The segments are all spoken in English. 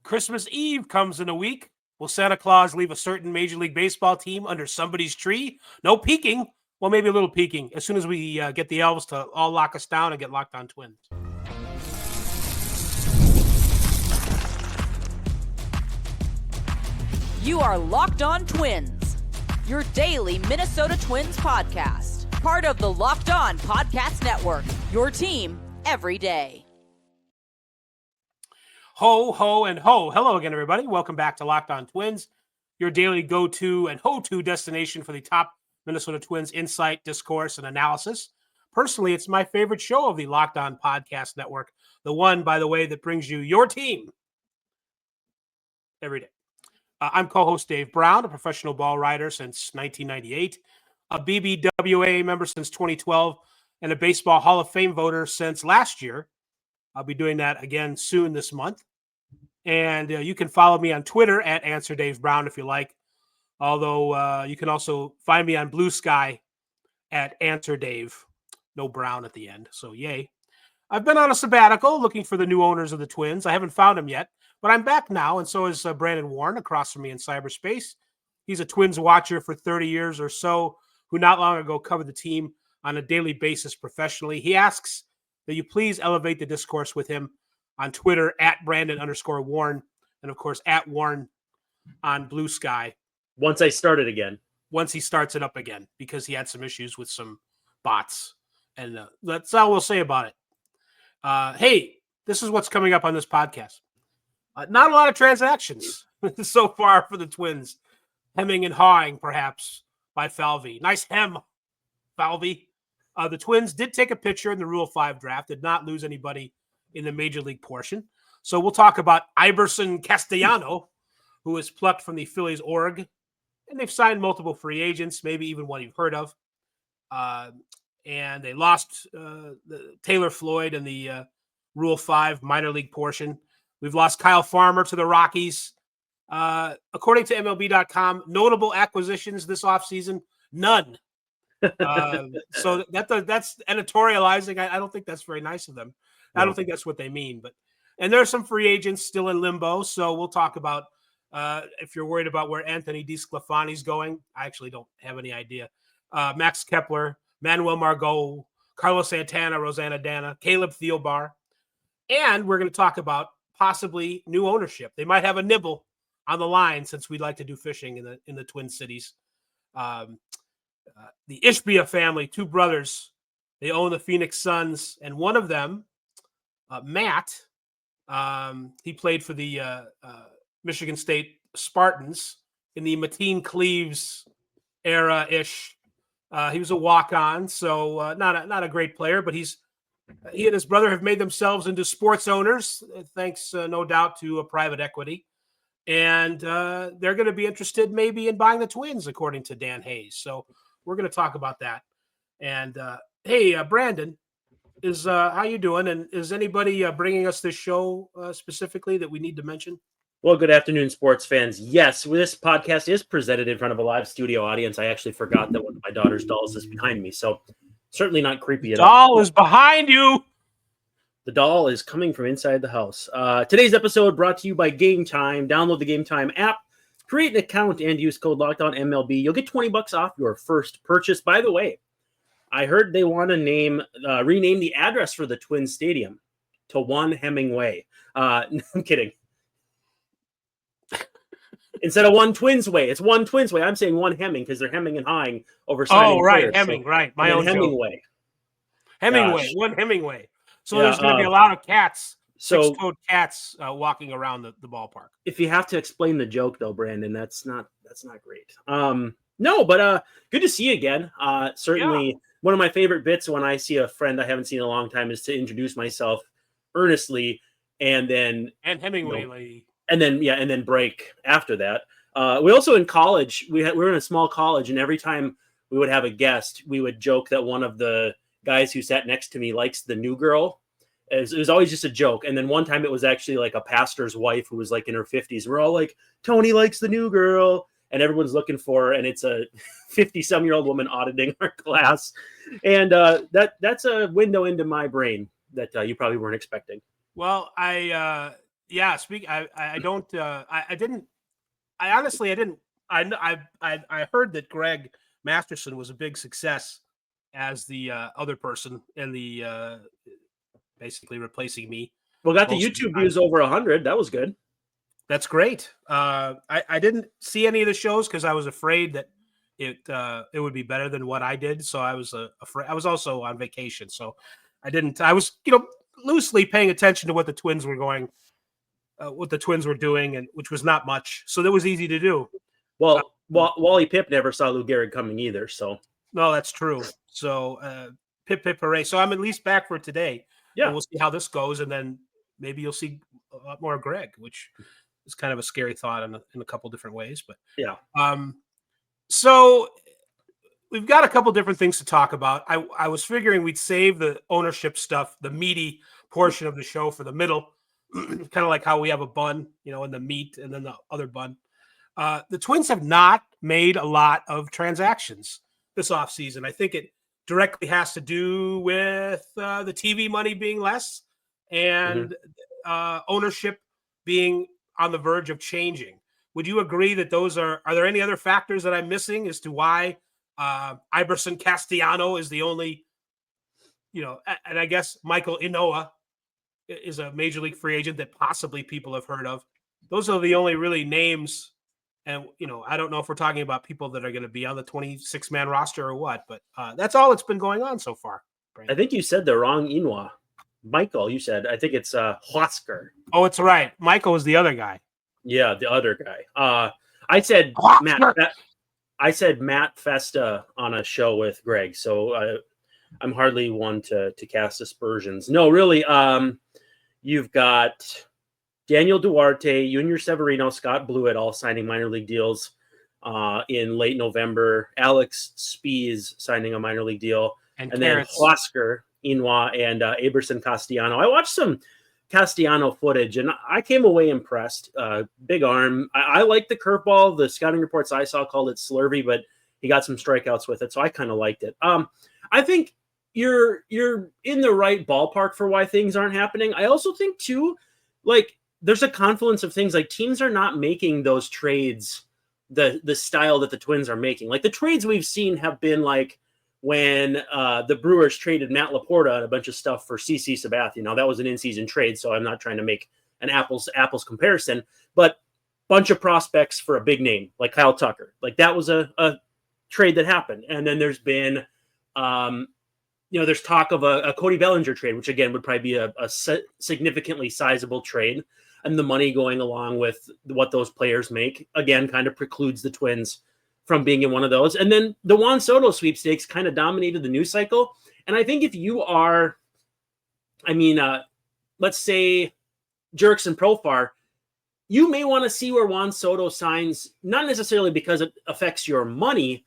Christmas Eve comes in a week. Will Santa Claus leave a certain Major League Baseball team under somebody's tree? No peeking. Well, maybe a little peeking as soon as we get the elves to all lock us down and get Locked On Twins. You are Locked On Twins, your daily Minnesota Twins podcast. Part of the Locked On Podcast Network, your team every day. Ho, ho, and ho. Hello again, everybody. Welcome back to Locked On Twins, your daily go-to and ho-to destination for the top Minnesota Twins insight, discourse, and analysis. Personally, it's my favorite show of the Locked On Podcast Network, the one, by the way, that brings you your team every day. I'm co-host Dave Brown, a professional ball writer since 1998, a BBWA member since 2012, and a Baseball Hall of Fame voter since last year. I'll be doing that again soon this month. And you can follow me on Twitter at @AnswerDaveBrown if you like. Although you can also find me on Bluesky at @AnswerDave. No Brown at the end, so yay. I've been on a sabbatical looking for the new owners of the Twins. I haven't found them yet, but I'm back now, and so is Brandon Warren across from me in cyberspace. He's a Twins watcher for 30 years or so, who not long ago covered the team on a daily basis professionally. He asks that you please elevate the discourse with him on Twitter at Brandon_Warren, and of course at Warren on Bluesky. Once I start it again. Once he starts it up again, because he had some issues with some bots. And that's all we'll say about it. Hey, this is what's coming up on this podcast. Not a lot of transactions so far for the Twins. Hemming and hawing, perhaps, by Falvey. Nice hem, Falvey. The Twins did take a pitcher in the Rule 5 draft, did not lose anybody in the Major League portion. So we'll talk about Iverson Castellano, who was plucked from the Phillies org. And they've signed multiple free agents, maybe even one you've heard of. And they lost Taylor Floyd in the Rule 5 minor league portion. We've lost Kyle Farmer to the Rockies. According to MLB.com, notable acquisitions this offseason, none. So that's editorializing. I don't think that's very nice of them. No. I don't think that's what they mean. And there are some free agents still in limbo, so we'll talk about if you're worried about where Anthony DeSclafani's going. I actually don't have any idea. Max Kepler, Manuel Margot, Carlos Santana, Rosanna Dana, Caleb Thielbar. And we're going to talk about possibly new ownership. They might have a nibble on the line since we'd like to do fishing in the Twin Cities. The Ishbia family, two brothers, they own the Phoenix Suns, and one of them, Matt, he played for the Michigan State Spartans in the Mateen Cleaves era-ish. He was a walk-on, so not a great player, but he and his brother have made themselves into sports owners, thanks no doubt to a private equity. And they're going to be interested maybe in buying the Twins, according to Dan Hayes. So we're going to talk about that. And hey, Brandon, how you doing? And is anybody bringing us this show specifically that we need to mention? Well, good afternoon, sports fans. Yes, this podcast is presented in front of a live studio audience. I actually forgot that one of my daughter's dolls is behind me, so certainly not creepy at all. Doll is behind you. The doll is coming from inside the house. Today's episode brought to you by Gametime. Download the Gametime app, create an account, and use code LOCKEDONMLB. You'll get $20 off your first purchase. By the way, I heard they want to rename the address for the Twins Stadium to One Hemingway. I'm kidding. Instead of One Twins Way, it's One Twins Way. I'm saying One Hemming because they're hemming and hawing over signing. Oh, right, players, Hemming, so right. My own Hemingway. Hemingway, One Hemingway. So there's going to be a lot of cats, six-toed cats walking around the ballpark. If you have to explain the joke, though, Brandon, that's not great. No, but good to see you again. Certainly one of my favorite bits when I see a friend I haven't seen in a long time is to introduce myself earnestly and Hemingway lady. And then break after that. We also in college, we were in a small college, and every time we would have a guest, we would joke that one of the guys who sat next to me likes the new girl. It was always just a joke. And then one time it was actually like a pastor's wife who was like in her 50s. We're all like, Tony likes the new girl. And everyone's looking for her. And it's a 50-some-year-old woman auditing our class. And that's a window into my brain that you probably weren't expecting. Well, I Yeah, I don't. I didn't. I honestly, I didn't. I heard that Greg Masterson was a big success as the other person in the basically replacing me Well, got the most of the YouTube time. views over 100. That was good. That's great. I didn't see any of the shows because I was afraid that it would be better than what I did. So I was afraid. I was also on vacation, so I didn't. I was loosely paying attention to what the Twins were doing, and which was not much. So that was easy to do. Well, Wally Pipp never saw Lou Gehrig coming either. So No, that's true. So pip pip hooray. So I'm at least back for today. And yeah, we'll see how this goes, and then maybe you'll see a lot more of Greg, which is kind of a scary thought in a couple different ways. But yeah. So we've got a couple different things to talk about. I was figuring we'd save the ownership stuff, the meaty portion of the show, for the middle, kind of like how we have a bun, and the meat, and then the other bun. The Twins have not made a lot of transactions this offseason. I think it directly has to do with the TV money being less and ownership being on the verge of changing. Would you agree that those are there any other factors that I'm missing as to why Iverson Castellano is the only, and I guess Michael Inoa is a major league free agent that possibly people have heard of. Those are the only really names. And, I don't know if we're talking about people that are going to be on the 26-man roster or what, but that's all that's been going on so far. I think you said the wrong Inwa. Michael, you said. I think it's Hosker. Oh, it's right. Michael is the other guy. Yeah, the other guy. I said Matt Festa on a show with Greg, so I'm hardly one to cast aspersions. No, really. You've got Daniel Duarte, Junior Severino, Scott Blewett all signing minor league deals in late November. Alex Spies signing a minor league deal. And then Hosker, Inwa, and Aberson Castellano. I watched some Castellano footage, and I came away impressed. Big arm. I like the curveball. The scouting reports I saw called it slurvy, but he got some strikeouts with it, so I kind of liked it. I think you're in the right ballpark for why things aren't happening. I also think, too, there's a confluence of things. Like, teams are not making those trades the style that the Twins are making. Like, the trades we've seen have been like when the Brewers traded Matt Laporta and a bunch of stuff for CC Sabathia. That was an in-season trade, so I'm not trying to make an apples-to-apples comparison, but bunch of prospects for a big name like Kyle Tucker. Like, that was a trade that happened. And then there's been there's talk of a Cody Bellinger trade, which again would probably be a significantly sizable trade. And the money going along with what those players make, again, kind of precludes the Twins from being in one of those. And then the Juan Soto sweepstakes kind of dominated the news cycle. And I think if you are, let's say Jerks and Profar, you may want to see where Juan Soto signs, not necessarily because it affects your money,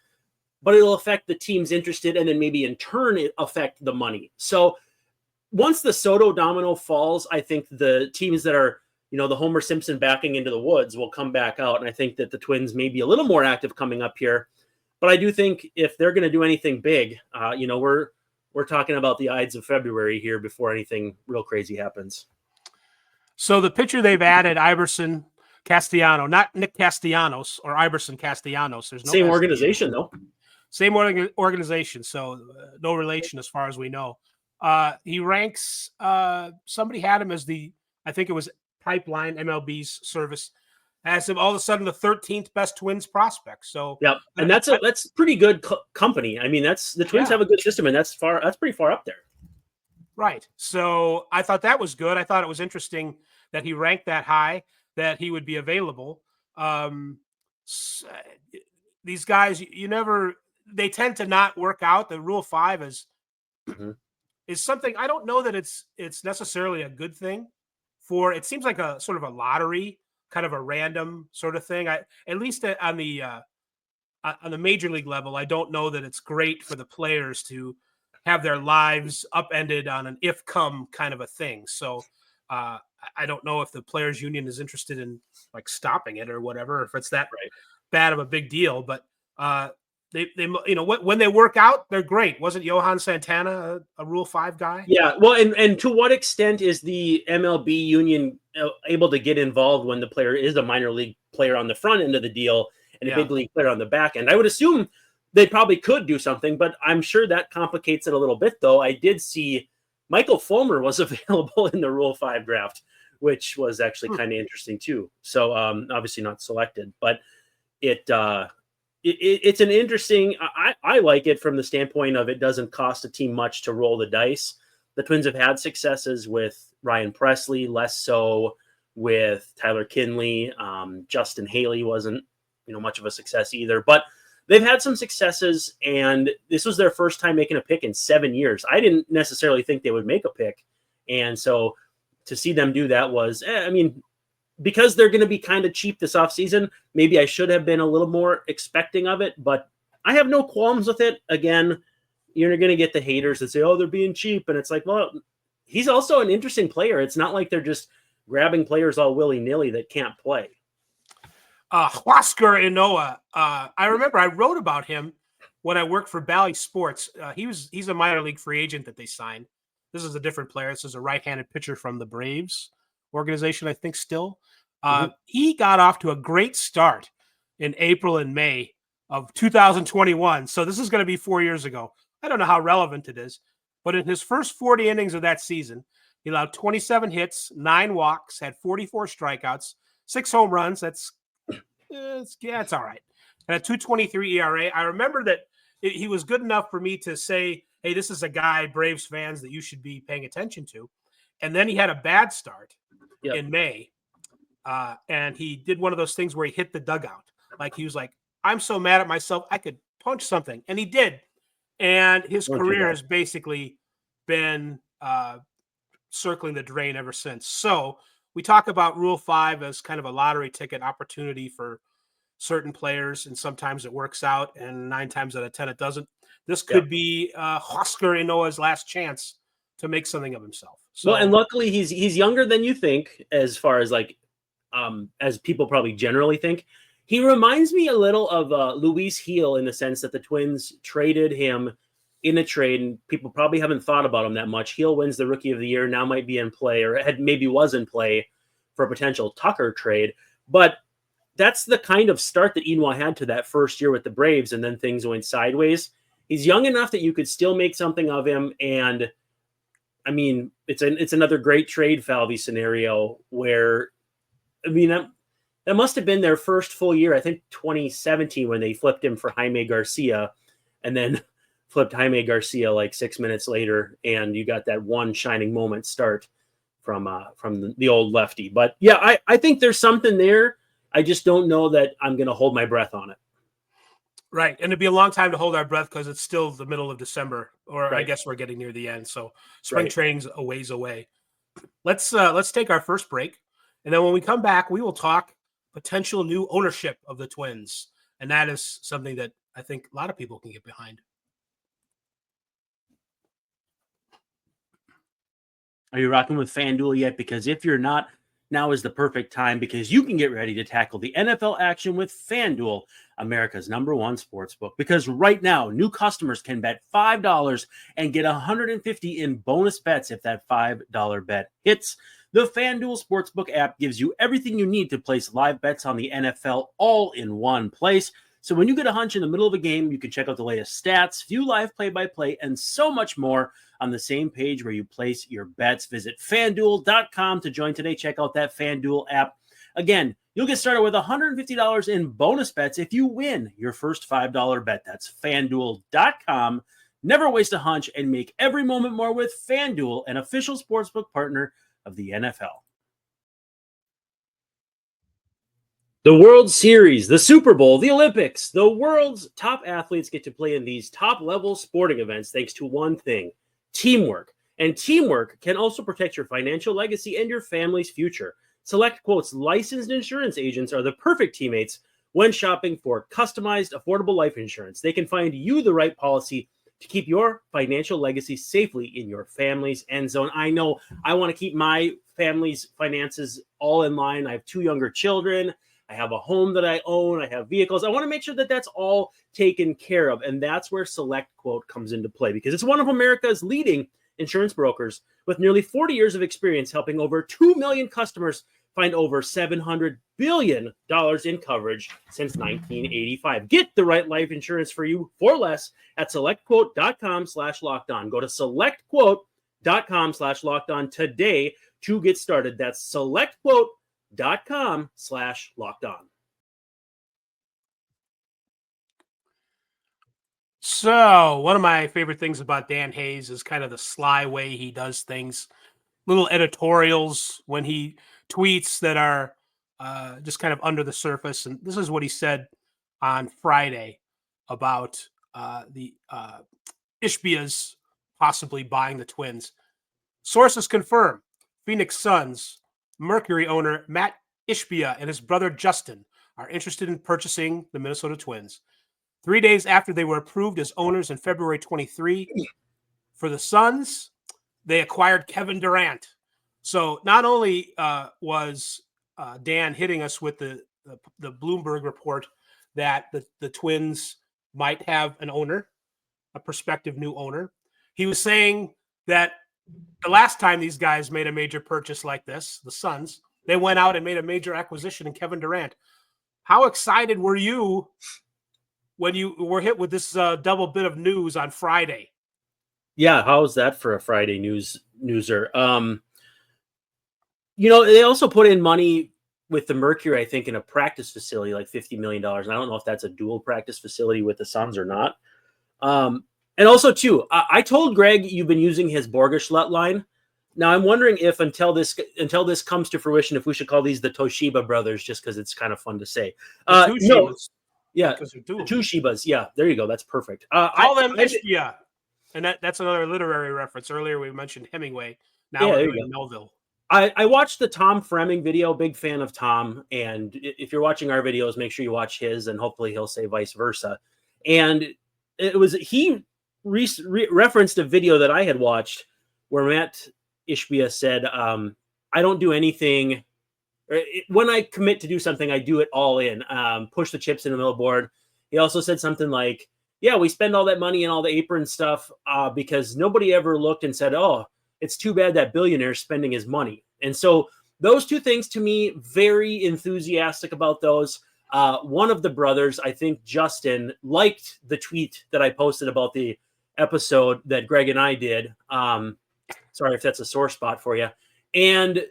but it'll affect the teams interested, and then maybe in turn it affect the money. So once the Soto domino falls, I think the teams that are, the Homer Simpson backing into the woods will come back out. And I think that the Twins may be a little more active coming up here. But I do think if they're going to do anything big, we're talking about the Ides of February here before anything real crazy happens. So the pitcher they've added, Iverson Castellano, not Nick Castellanos or Iverson Castellanos. There's no same organization, though. Same organization, so no relation as far as we know. He ranks, somebody had him as I think it was Pipeline, MLB's service, has him all of a sudden the 13th best Twins prospect. So yeah, and that's pretty good company. The Twins have a good system, and that's pretty far up there. Right. So I thought that was good. I thought it was interesting that he ranked that high, that he would be available. These guys, they tend to not work out. The Rule 5 is something, I don't know that it's necessarily a good thing. It seems like a sort of a lottery, kind of a random sort of thing. At least on the major league level, I don't know that it's great for the players to have their lives upended on an if-come kind of a thing. So I don't know if the players' union is interested in stopping it or whatever, if it's that bad of a big deal. But they when they work out, they're great. Wasn't Johan Santana a Rule 5 guy? Yeah, well, and to what extent is the MLB union able to get involved when the player is a minor league player on the front end of the deal and a big league player on the back end? I would assume they probably could do something, but I'm sure that complicates it a little bit, though. I did see Michael Fulmer was available in the Rule 5 draft, which was actually kind of interesting, too. So obviously not selected, but it's an interesting. I like it from the standpoint of it doesn't cost a team much to roll the dice. The Twins have had successes with Ryan Presley, less so with Tyler Kinley. Justin Haley wasn't much of a success either, but they've had some successes, and this was their first time making a pick in 7 years. I didn't necessarily think they would make a pick, and so to see them do that was, because they're going to be kind of cheap this offseason, maybe I should have been a little more expecting of it, but I have no qualms with it. Again, you're going to get the haters that say, oh, they're being cheap. And it's like, well, he's also an interesting player. It's not like they're just grabbing players all willy-nilly that can't play. Huascar Inoa. I remember I wrote about him when I worked for Bally Sports. He's a minor league free agent that they signed. This is a different player. This is a right-handed pitcher from the Braves organization, I think, still. He got off to a great start in April and May of 2021. So this is going to be 4 years ago. I don't know how relevant it is, but in his first 40 innings of that season, he allowed 27 hits, 9 walks, had 44 strikeouts, 6 home runs. It's all right. And a 2.23 ERA. I remember that he was good enough for me to say, hey, this is a guy, Braves fans, that you should be paying attention to. And then he had a bad start in May. And he did one of those things where he hit the dugout. Like he was like, I'm so mad at myself, I could punch something. And he did. And his career has basically been circling the drain ever since. So we talk about Rule 5 as kind of a lottery ticket opportunity for certain players, and sometimes it works out, and 9 times out of 10 it doesn't. This could be Huascar Inoa's last chance to make something of himself. So, well, and luckily he's younger than you think, as far as as people probably generally think. He reminds me a little of Luis Gil in the sense that the Twins traded him in a trade, and people probably haven't thought about him that much. Gil wins the Rookie of the Year, now might be in play, or maybe was in play for a potential Tucker trade. But that's the kind of start that Inoa had to that first year with the Braves, and then things went sideways. He's young enough that you could still make something of him, and I mean, it's another great trade Falvey scenario where, that must have been their first full year. I think 2017 when they flipped him for Jaime Garcia, and then flipped Jaime Garcia like 6 minutes later, and you got that one shining moment start from the old lefty. But yeah, I think there's something there. I just don't know that I'm going to hold my breath on it. Right. And it'd be a long time to hold our breath because it's still the middle of December, or I guess we're getting near the end. So spring training's a ways away. Let's take our first break. And then when we come back, we will talk potential new ownership of the Twins. And that is something that I think a lot of people can get behind. Are you rocking with FanDuel yet? Because if you're not, now is the perfect time, because you can get ready to tackle the NFL action with FanDuel, America's #1 sportsbook. Because right now, new customers can bet $5 and get $150 in bonus bets if that $5 bet hits. The FanDuel Sportsbook app gives you everything you need to place live bets on the NFL all in one place. So when you get a hunch in the middle of a game, you can check out the latest stats, view live play-by-play, and so much more on the same page where you place your bets. Visit FanDuel.com to join today. Check out that FanDuel app. Again, you'll get started with $150 in bonus bets if you win your first $5 bet. That's FanDuel.com. Never waste a hunch and make every moment more with FanDuel, an official sportsbook partner of the NFL. The World Series, the Super Bowl, the Olympics, the world's top athletes get to play in these top-level sporting events thanks to one thing: teamwork. And teamwork can also protect your financial legacy and your family's future. SelectQuote's licensed insurance agents are the perfect teammates when shopping for customized, affordable life insurance. They can find you the right policy to keep your financial legacy safely in your family's end zone. I know I want to keep my family's finances all in line. I have 2 younger children. I have a home that I own. I have vehicles. I want to make sure that that's all taken care of. And that's where SelectQuote comes into play, because it's one of America's leading insurance brokers with nearly 40 years of experience helping over 2 million customers find over $700 billion in coverage since 1985. Get the right life insurance for you for less at SelectQuote.com/lockedon. Go to SelectQuote.com/lockedon today to get started. That's SelectQuote.com/lockedon. So, one of my favorite things about Dan Hayes is kind of the sly way he does things. Little editorials when he tweets that are just kind of under the surface. And this is what he said on Friday about the Ishbias possibly buying the Twins. Sources confirm Phoenix Suns Mercury owner Matt Ishbia and his brother Justin are interested in purchasing the Minnesota Twins. 3 days after they were approved as owners in February 23 for the Suns, they acquired Kevin Durant. So not only was Dan hitting us with the Bloomberg report that the Twins might have an owner, a prospective new owner, he was saying that the last time these guys made a major purchase like this, the Suns, they went out and made a major acquisition in Kevin Durant. How excited were you when you were hit with this double bit of news on Friday? Yeah, how's that for a Friday newser? They also put in money with the Mercury, I think, in a practice facility, like $50 million. And I don't know if that's a dual practice facility with the Suns or not. And also, too, I told Greg you've been using his Borgerschlet line. Now, I'm wondering if until this comes to fruition, if we should call these the Toshiba brothers, just because it's kind of fun to say. Two Shibas. Yeah, two Shibas. Yeah, there you go. That's perfect. Call them Ishbia. And that's another literary reference. Earlier we mentioned Hemingway. Now we're doing Melville. I watched the Tom Fremming video. Big fan of Tom. And if you're watching our videos, make sure you watch his, and hopefully he'll say vice versa. And he referenced a video that I had watched where Matt Ishbia said, I don't do anything. When I commit to do something, I do it all in, push the chips in the middle board. He also said something like, yeah, we spend all that money and all the apron stuff because nobody ever looked and said, oh, it's too bad that billionaire's spending his money. And so those two things, to me, very enthusiastic about those. One of the brothers, I think Justin, liked the tweet that I posted about the episode that Greg and I did. Sorry if that's a sore spot for you. And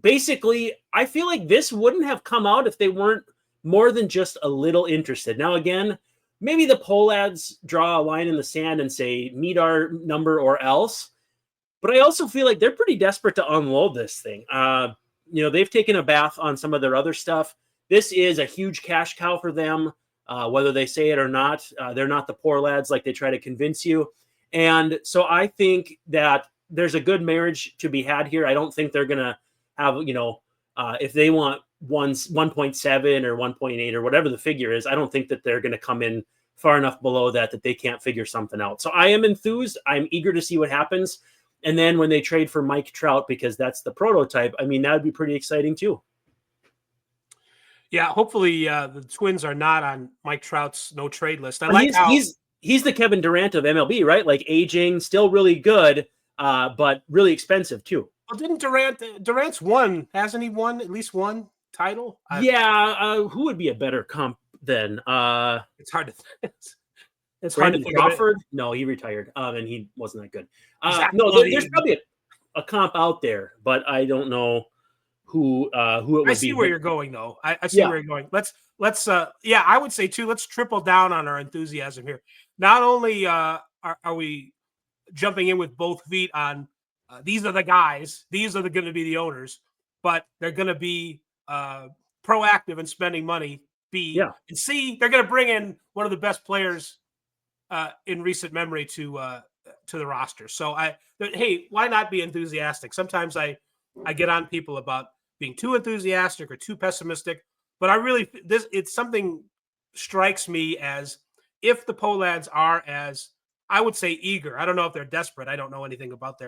basically, I feel like this wouldn't have come out if they weren't more than just a little interested. Now, again, maybe the poll ads draw a line in the sand and say, meet our number or else. But I also feel like they're pretty desperate to unload this thing. They've taken a bath on some of their other stuff. This is a huge cash cow for them, whether they say it or not. They're not the poor lads like they try to convince you. And so I think that there's a good marriage to be had here. I don't think they're going to have, if they want 1.7 or 1.8 or whatever the figure is, I don't think that they're going to come in far enough below that they can't figure something out. So I am enthused. I'm eager to see what happens. And then when they trade for Mike Trout, because that's the prototype, I mean, that would be pretty exciting too. Yeah, hopefully the Twins are not on Mike Trout's no trade list. He's the Kevin Durant of MLB, right? Like aging, still really good, but really expensive too. Well, didn't Durant's won? Hasn't he won at least one title? Who would be a better comp then? It's hard to think. It's hard to think. Crawford? No, he retired, and he wasn't that good. There's probably a comp out there, but I don't know who it would be. I see where you're going, though. I see where you're going. Let's I would say too, let's triple down on our enthusiasm here. Not only are we jumping in with both feet on these are the guys, these are going to be the owners, but they're going to be proactive in spending money. B and C, they're going to bring in one of the best players in recent memory to the roster. So hey, why not be enthusiastic? Sometimes I get on people about being too enthusiastic or too pessimistic, but it's something strikes me as if the Pohlads are, as I would say, eager. I don't know if they're desperate. I don't know anything about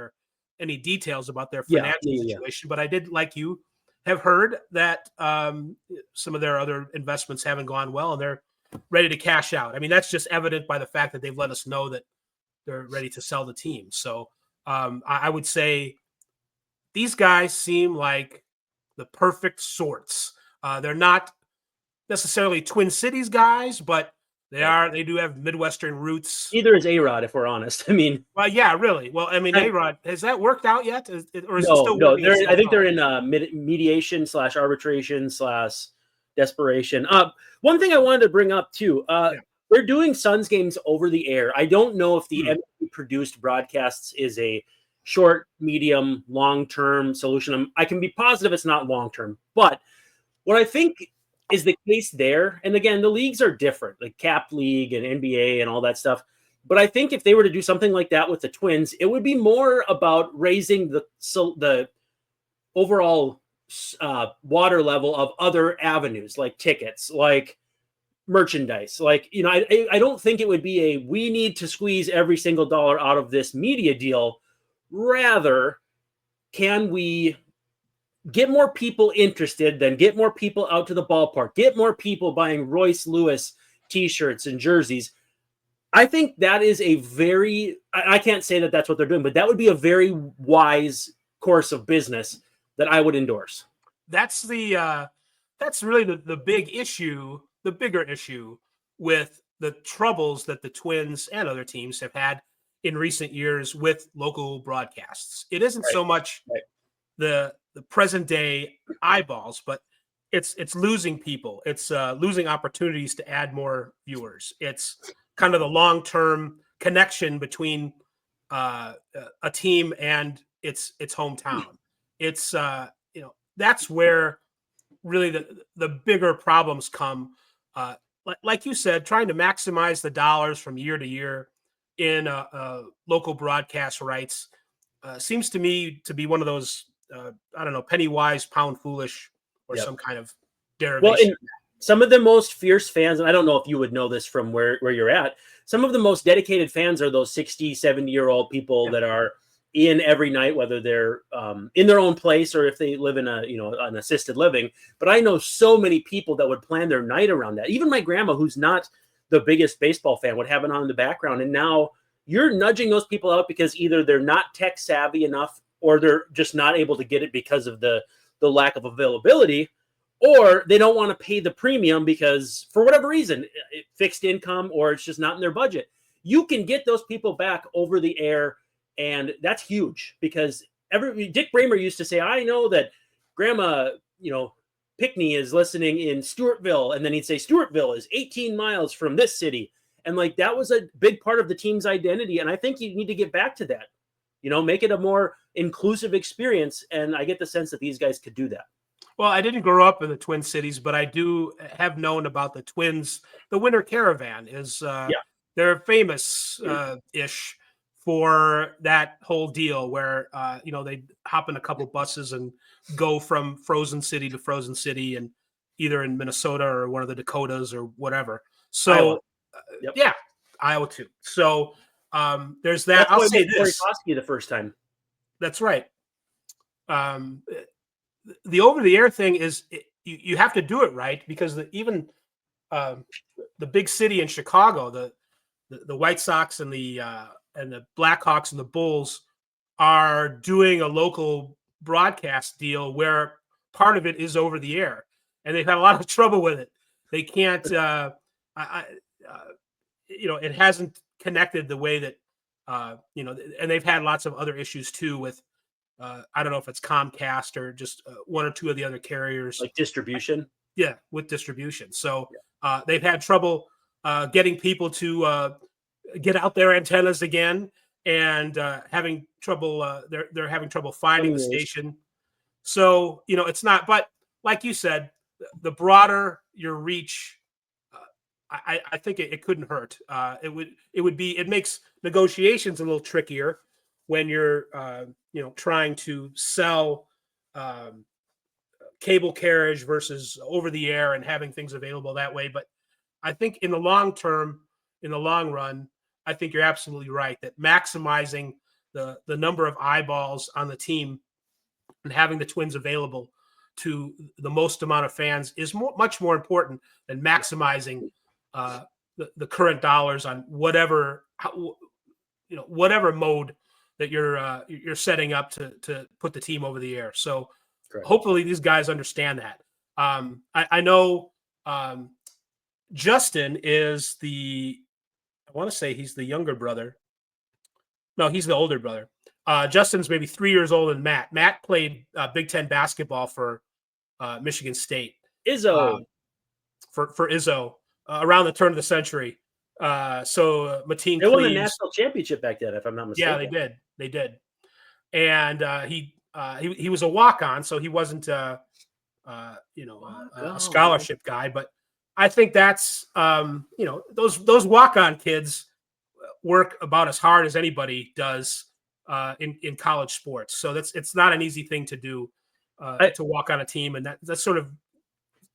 any details about their financial situation, but I did, like you, have heard that some of their other investments haven't gone well, and they're ready to cash out. I mean, that's just evident by the fact that they've let us know that they're ready to sell the team. So I would say these guys seem like the perfect sorts. They're not necessarily Twin Cities guys, but they do have Midwestern roots. Neither is A-Rod, if we're honest. I mean, well, yeah, really. Well, I mean, A-Rod, has that worked out yet? Or is it still no. working itself I think out? they're in mediation / arbitration / desperation. One thing I wanted to bring up too. They're doing Suns games over the air. I don't know if the NBA produced broadcasts is a short, medium, long-term solution. I can be positive it's not long-term, but what I think is the case there, and again, the leagues are different, like cap league and NBA and all that stuff. But I think if they were to do something like that with the Twins, it would be more about raising the overall water level of other avenues, like tickets, like merchandise. Like, I don't think it would be we need to squeeze every single dollar out of this media deal. Rather, can we get more people interested, then get more people out to the ballpark, get more people buying Royce Lewis t-shirts and jerseys. I think that is I can't say that that's what they're doing, but that would be a very wise course of business that I would endorse. That's really the big issue, the bigger issue with the troubles that the Twins and other teams have had in recent years with local broadcasts. It isn't so much the present day eyeballs, but it's losing people. It's losing opportunities to add more viewers. It's kind of the long-term connection between a team and its hometown. It's that's where really the bigger problems come. Like you said, trying to maximize the dollars from year to year in local broadcast rights seems to me to be one of those I don't know, penny wise, pound foolish, or some kind of derivation. Well, and some of the most fierce fans, and I don't know if you would know this from where you're at, some of the most dedicated fans are those 60, 70-year-old people that are in every night, whether they're in their own place or if they live in an assisted living. But I know so many people that would plan their night around that. Even my grandma, who's not the biggest baseball fan, would have it on in the background. And now you're nudging those people out because either they're not tech savvy enough or they're just not able to get it because of the lack of availability, or they don't want to pay the premium because for whatever reason, fixed income, or it's just not in their budget. You can get those people back over the air, and that's huge because Dick Bramer used to say, I know that Grandma, Pickney is listening in Stewartville, and then he'd say Stewartville is 18 miles from this city. And like that was a big part of the team's identity, and I think you need to get back to that. Make it a more inclusive experience. And I get the sense that these guys could do that. Well, I didn't grow up in the Twin Cities, but I do have known about the Twins. The Winter Caravan is they're famous ish for that whole deal where they hop in a couple buses and go from frozen city to frozen city, and either in Minnesota or one of the Dakotas or whatever. So Iowa too. So there's that. I'll say this: the first time. That's right. The over-the-air thing is you have to do it right because even the big city in Chicago, the White Sox and the Blackhawks and the Bulls are doing a local broadcast deal where part of it is over the air, and they've had a lot of trouble with it. They can't, it hasn't connected the way that, and they've had lots of other issues too with, I don't know if it's Comcast or just one or two of the other carriers. Like distribution? Yeah, with distribution. So they've had trouble getting people to get out their antennas again, and having trouble. They're having trouble finding the station. So it's not. But like you said, the broader your reach, I think it couldn't hurt. It makes negotiations a little trickier when you're trying to sell cable carriage versus over the air and having things available that way. But I think in the long term, in the long run, I think you're absolutely right that maximizing the number of eyeballs on the team and having the Twins available to the most amount of fans is much more important than maximizing the current dollars on whatever mode that you're setting up to put the team over the air. So hopefully these guys understand that. I know Justin is I want to say he's the younger brother. No, he's the older brother. Justin's maybe 3 years older than Matt. Matt played Big Ten basketball for Michigan State. Izzo. For Izzo around the turn of the century. So Mateen They won the Cleaves, national championship back then, if I'm not mistaken. Yeah, they did. And he was a walk-on, so he wasn't a scholarship guy. But I think that's those walk-on kids work about as hard as anybody does in college sports. So it's not an easy thing to do to walk on a team, and that sort of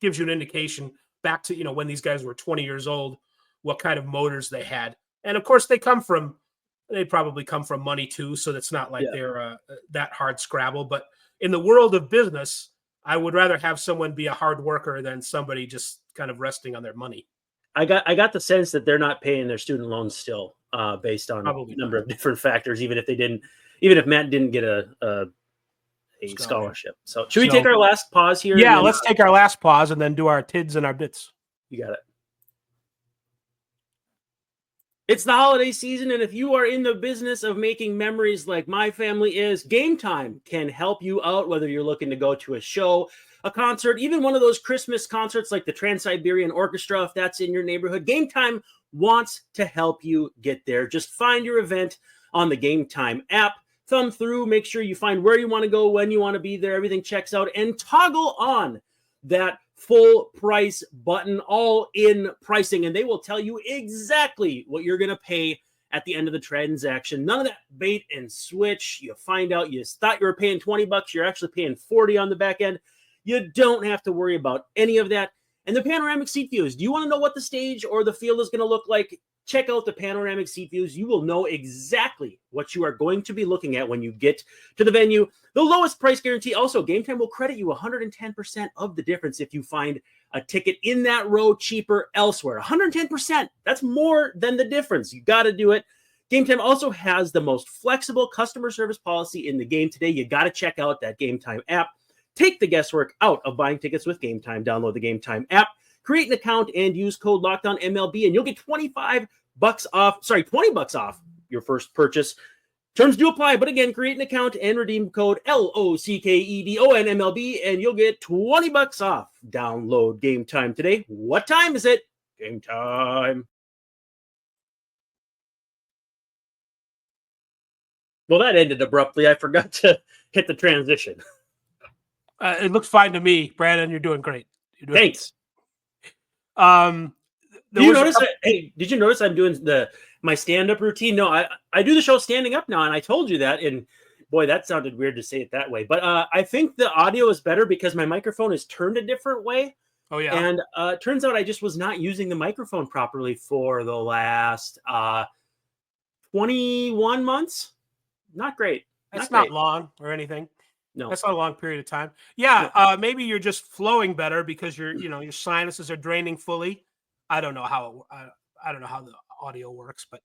gives you an indication back to when these guys were 20 years old, what kind of motors they had. And of course they probably come from money too, so that's not like they're that hard scrabble. But in the world of business, I would rather have someone be a hard worker than somebody just kind of resting on their money. I got the sense that they're not paying their student loans still, based on a number of different factors, even if Matt didn't get a scholarship. So should we take our last pause here? Yeah, let's take our last pause and then do our tids and our bits. You got it. It's the holiday season, and if you are in the business of making memories like my family is, Gametime can help you out, whether you're looking to go to a show, a concert, even one of those Christmas concerts like the Trans-Siberian Orchestra, if that's in your neighborhood. Gametime wants to help you get there. Just find your event on the Gametime app, thumb through, make sure you find where you want to go, when you want to be there, everything checks out, and toggle on that full price button, all in pricing, and they will tell you exactly what you're going to pay at the end of the transaction. None of that bait and switch. You find out you thought you were paying $20, you're actually paying $40 on the back end. You don't have to worry about any of that. And the panoramic seat views. Do you want to know what the stage or the field is going to look like? Check out the panoramic seat views. You will know exactly what you are going to be looking at when you get to the venue. The lowest price guarantee. Also, Gametime will credit you 110% of the difference if you find a ticket in that row cheaper elsewhere. 110%. That's more than the difference. You got to do it. Gametime also has the most flexible customer service policy in the game today. You got to check out that Gametime app. Take the guesswork out of buying tickets with Gametime. Download the Gametime app, create an account, and use code LOCKEDONMLB, and you'll get $20 off your first purchase. Terms do apply, but again, create an account and redeem code LOCKEDONMLB, and you'll get $20 off. Download Gametime today. What time is it? Gametime. Well, that ended abruptly. I forgot to hit the transition. It looks fine to me, Brandon. You're doing great. Thanks. Hey, did you notice I'm doing my stand-up routine? No, I do the show standing up now, and I told you that. And boy, that sounded weird to say it that way. But I think the audio is better because my microphone is turned a different way. Oh yeah. And it turns out I just was not using the microphone properly for the last 21 months. Not great. That's not long or anything. No, that's not a long period of time. Yeah, maybe you're just flowing better because your sinuses are draining fully. I don't know how the audio works, but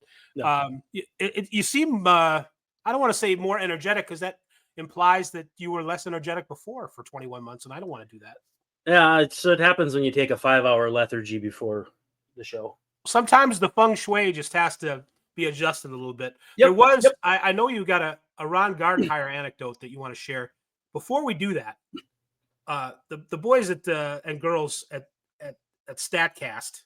you seem I don't want to say more energetic because that implies that you were less energetic before for 21 months, and I don't want to do that. Yeah, so it happens when you take a 5-hour lethargy before the show. Sometimes the feng shui just has to be adjusted a little bit. Yep. I know you got a Ron Gardenhire anecdote that you want to share. Before we do that, the boys and girls at StatCast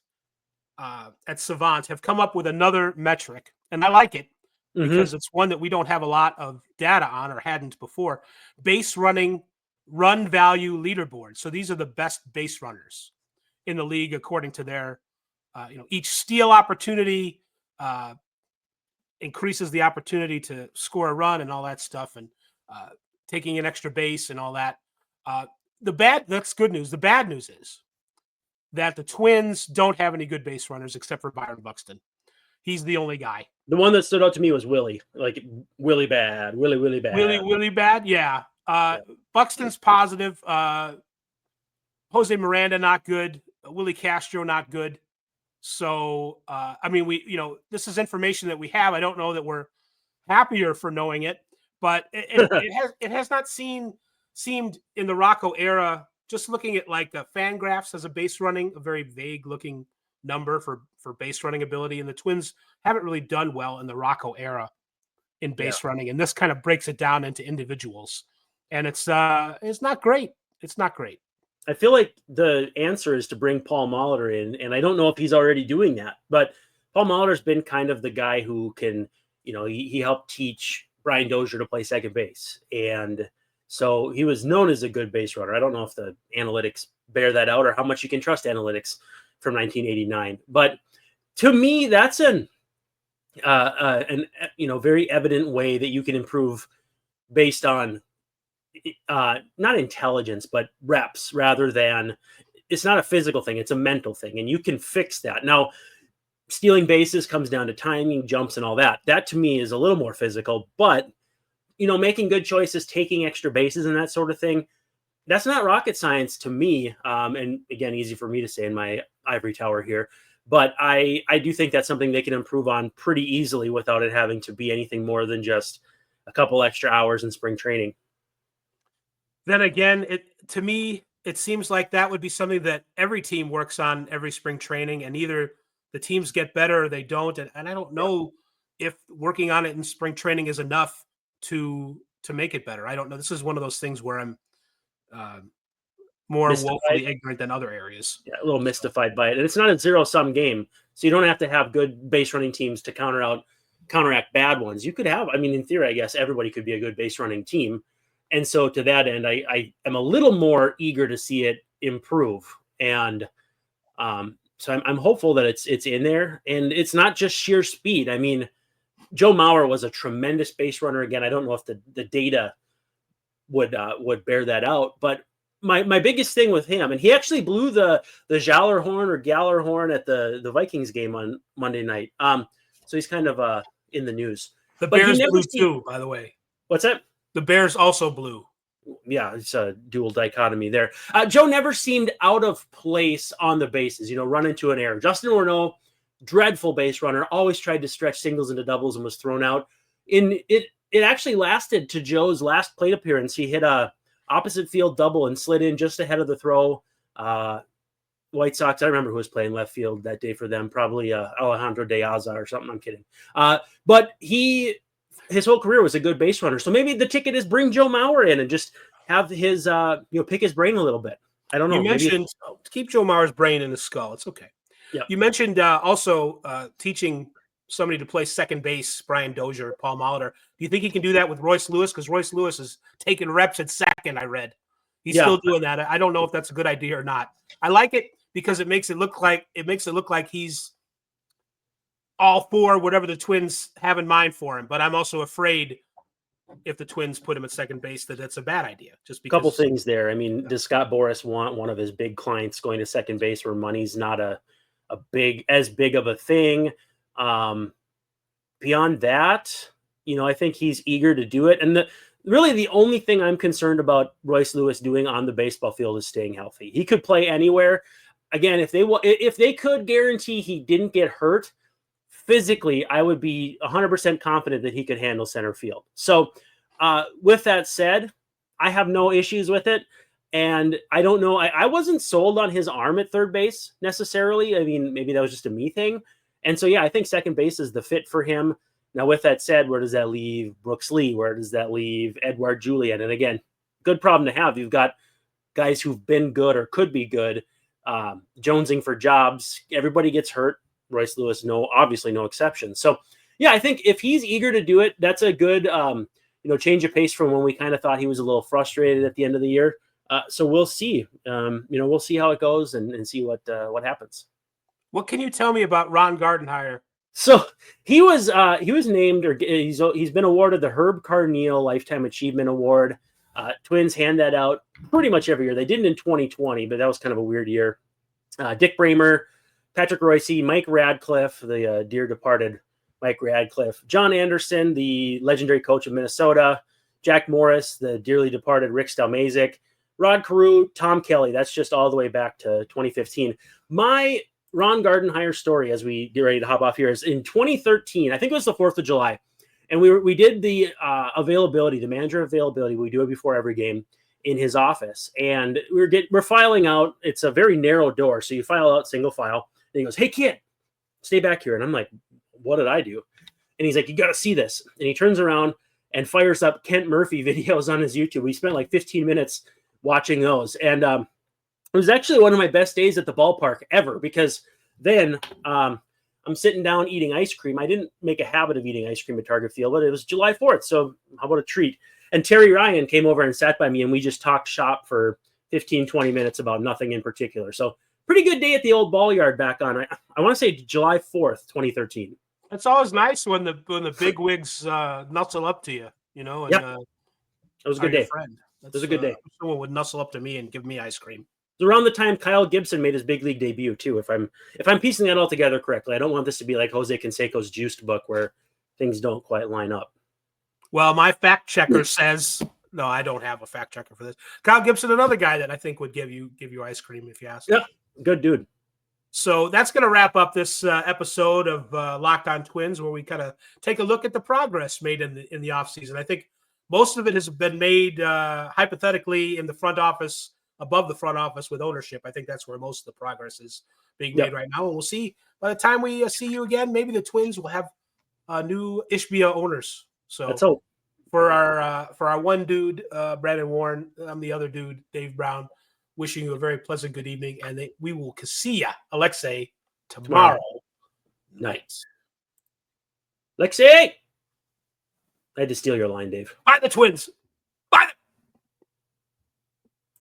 at Savant have come up with another metric, and I like it because it's one that we don't have a lot of data on or hadn't before. Base running run value leaderboard. So these are the best base runners in the league according to their each steal opportunity increases the opportunity to score a run and all that stuff, and taking an extra base and all that. That's good news. The bad news is that the Twins don't have any good base runners except for Byron Buxton. He's the only guy. The one that stood out to me was Willie. Like Willie bad. Willie bad. Willie bad. Yeah. Buxton's positive. Jose Miranda, not good. Willie Castro, not good. So, I mean, this is information that we have. I don't know that we're happier for knowing it, but it has not seemed in the Rocco era. Just looking at like the FanGraphs as a base running, a very vague looking number for base running ability, and the Twins haven't really done well in the Rocco era in base running, and this kind of breaks it down into individuals, and it's not great. It's not great. I feel like the answer is to bring Paul Molitor in, and I don't know if he's already doing that, but Paul Molitor's been kind of the guy who can, he helped teach Brian Dozier to play second base, and so he was known as a good base runner. I don't know if the analytics bear that out or how much you can trust analytics from 1989, but to me, that's an very evident way that you can improve based on not intelligence, but reps, rather than, it's not a physical thing, it's a mental thing, and you can fix that. Now, stealing bases comes down to timing, jumps, and all that. That to me is a little more physical, but making good choices, taking extra bases and that sort of thing, that's not rocket science to me. And again, easy for me to say in my ivory tower here, but I do think that's something they can improve on pretty easily without it having to be anything more than just a couple extra hours in spring training. Then again, to me, it seems like that would be something that every team works on every spring training, and either the teams get better or they don't. And I don't know if working on it in spring training is enough to make it better. I don't know. This is one of those things where I'm more woefully ignorant than other areas. Yeah, a little mystified by it. And it's not a zero-sum game, so you don't have to have good base running teams to counteract bad ones. You could have, in theory, I guess everybody could be a good base running team. And so to that end, I am a little more eager to see it improve. And so I'm hopeful that it's in there. And it's not just sheer speed. Joe Mauer was a tremendous base runner. Again, I don't know if the data would bear that out. But my biggest thing with him, and he actually blew the Jaller horn or Galler horn at the Vikings game on Monday night. So he's kind of in the news. The Bears blew too, by the way. What's that? The Bears also blew. Yeah, it's a dual dichotomy there. Joe never seemed out of place on the bases, run into an error. Justin Morneau, dreadful base runner, always tried to stretch singles into doubles and was thrown out. It actually lasted to Joe's last plate appearance. He hit a opposite field double and slid in just ahead of the throw. White Sox, I remember who was playing left field that day for them, probably Alejandro De Aza or something. I'm kidding. But his whole career was a good base runner. So maybe the ticket is bring Joe Mauer in and just have his, pick his brain a little bit. I don't know. You mentioned keep Joe Mauer's brain in his skull. It's okay. Yeah. You mentioned also teaching somebody to play second base, Brian Dozier, Paul Molitor. Do you think he can do that with Royce Lewis? Because Royce Lewis is taking reps at second, I read. He's still doing that. I don't know if that's a good idea or not. I like it because it makes it look like he's all for whatever the Twins have in mind for him. But I'm also afraid if the Twins put him at second base, that's a bad idea. Just because. A couple things there. Does Scott Boras want one of his big clients going to second base where money's not as big of a thing? Beyond that, I think he's eager to do it. And really the only thing I'm concerned about Royce Lewis doing on the baseball field is staying healthy. He could play anywhere. Again, if they could guarantee he didn't get hurt, physically, I would be 100% confident that he could handle center field. So with that said, I have no issues with it. And I don't know. I wasn't sold on his arm at third base necessarily. Maybe that was just a me thing. And so, yeah, I think second base is the fit for him. Now, with that said, where does that leave Brooks Lee? Where does that leave Edouard Julien? And again, good problem to have. You've got guys who've been good or could be good, jonesing for jobs. Everybody gets hurt. Royce Lewis, obviously no exception. So, yeah, I think if he's eager to do it, that's a good, change of pace from when we kind of thought he was a little frustrated at the end of the year. So we'll see. We'll see how it goes and see what happens. What can you tell me about Ron Gardenhire? So he was named, or he's been awarded the Herb Carneal Lifetime Achievement Award. Twins hand that out pretty much every year. They didn't in 2020, but that was kind of a weird year. Dick Bramer, Patrick Royce, Mike Radcliffe, the dear departed Mike Radcliffe, John Anderson, the legendary coach of Minnesota, Jack Morris, the dearly departed Rick Stalmazik, Rod Carew, Tom Kelly. That's just all the way back to 2015. My Ron Gardenhire story, as we get ready to hop off here, is in 2013. I think it was the 4th of July. And we did the availability, the manager availability. We do it before every game in his office. And we're filing out. It's a very narrow door. So you file out single file. And he goes, "Hey, kid, stay back here." And I'm like, "What did I do?" And he's like, "You got to see this." And he turns around and fires up Kent Murphy videos on his YouTube. We spent like 15 minutes watching those. And it was actually one of my best days at the ballpark ever, because then I'm sitting down eating ice cream. I didn't make a habit of eating ice cream at Target Field, but it was July 4th. So how about a treat? And Terry Ryan came over and sat by me, and we just talked shop for 15, 20 minutes about nothing in particular. So pretty good day at the old ball yard back on. I want to say July 4th, 2013. It's always nice when the big wigs nuzzle up to you, you know. And, yeah, it was a good day. It was a good day. Someone would nuzzle up to me and give me ice cream. It was around the time Kyle Gibson made his big league debut too. If I'm piecing that all together correctly, I don't want this to be like Jose Canseco's Juiced book where things don't quite line up. Well, my fact checker says no. I don't have a fact checker for this. Kyle Gibson, another guy that I think would give you ice cream if you ask. Yeah, good dude. So that's going to wrap up this episode of Locked On Twins, where we kind of take a look at the progress made in the offseason. I think most of it has been made hypothetically in the front office, above the front office with ownership. I think that's where most of the progress is being made right now. And we'll see by the time we see you again, maybe the Twins will have new Ishbia owners. So let's hope. For our one dude, Brandon Warren, I'm the other dude, Dave Brown, wishing you a very pleasant good evening, and we will see ya, Alexei, tomorrow night. Alexei! I had to steal your line, Dave. Fight the Twins!